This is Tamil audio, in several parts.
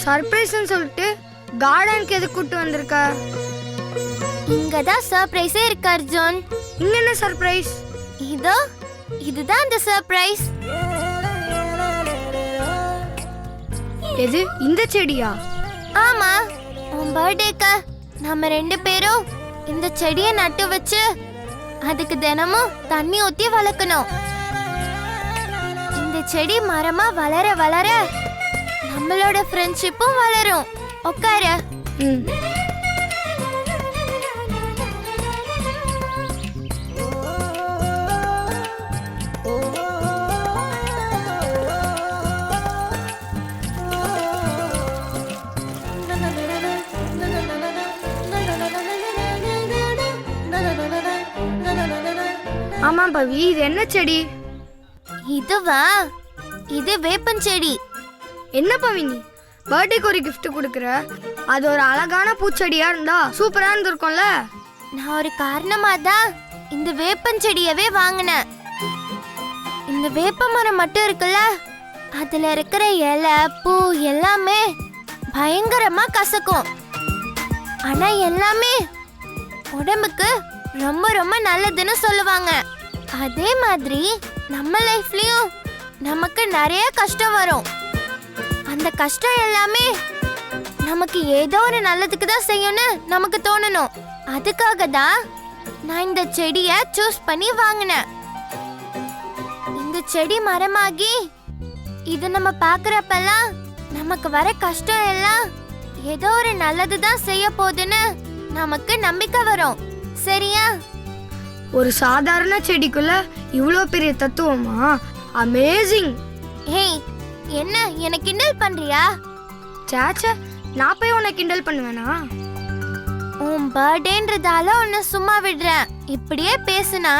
சர்ப்ரைஸ்னு சொல்லிட்டு கார்டனுக்கு எது கூட்டு வந்திருக்க? இங்கதான் சர்ப்ரைஸே இருக்கு அர்ஜுன். இங்க என்ன சர்ப்ரைஸ்? இதுதான் அந்த சர்ப்ரைஸ். எது இந்த செடியா? ஆமா, உன் பர்த்டேக்கு நம்ம 2 பேரும் இந்த செடியை நட்டு வச்சு அதுக்கு தினமும் தண்ணி ஊத்தி வளர்க்கணும். இந்த செடி மரமா வளர வளர நம்மளோட ஃப்ரெண்ட்ஷிப்பும் வளரும். உட்காரு. ஆமா பவி, இது என்ன செடி? இதுவா? இது வேப்பன் செடி. என்ன பவி நீ பர்த்டேக்கு ஒரு gift கொடுக்குற? அது ஒரு அழகான பூச்செடியா இருந்தா சூப்பரா இருந்திருக்கும்ல. நான் ஒரு காரணமா தான் இந்த வேப்பன் செடியவே வாங்கினேன். இந்த வேப்ப மரம் மட்டும் இருக்குல்ல, அதுல இருக்கிற இலை பூ எல்லாமே பயங்கரமா கசக்கும். ஆனா எல்லாமே உடம்புக்கு ரொம்ப ரொம்ப நல்லதுன்னு சொல்லுவாங்க. அதே மாதிரி நம்ம லைஃப்லயும் நமக்கு நிறைய கஷ்டம் வரும். அந்த கஷ்டம் எல்லாமே நமக்கு ஏதோ ஒரு நல்லதுக்கு தான் செய்யணும்னு நமக்கு தோணணும். அதுக்காக தான் நான் இந்த செடியை சூஸ் பண்ணி வாங்கினேன். இந்த செடி மரமாகி இது நம்ம பார்க்கறப்பெல்லாம் நமக்கு வர கஷ்டம் எல்லாம் ஏதோ ஒரு நல்லது தான் செய்ய போகுதுன்னு நமக்கு நம்பிக்கை வரும். சரியா? ஒரு சாதாரண செடிக்குள்ள இவ்ளோ பெரிய தத்துவமா? அமேசிங். ஹேய், என்ன எனக்கு கிண்டல் பண்றியா? சாச்சா, நான் போய் உன்னை கிண்டல் பண்ணுவேனா? உன் பர்த்டேன்றதால உன்னை சும்மா விடுறேன். இப்படியே பேசுனா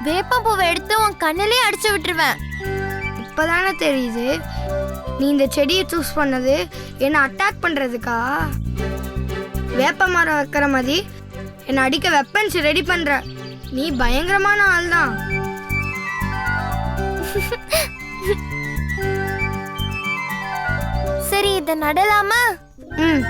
வேப்பம்பூவை எடுத்து உன் கண்ணிலே அடிச்சு விட்டுருவேன். இப்பதானே தெரியுது நீ இந்த செடியை சூஸ் பண்ணது என்ன அட்டாக் பண்றதுக்கா? வேப்ப மரம் வைக்கிற மாதிரி என்ன அடிக்க வெப்பன்ஸ் ரெடி பண்ற. நீ பயங்கரமான ஆள் தான். சரி, இதை நடலாமா? ம்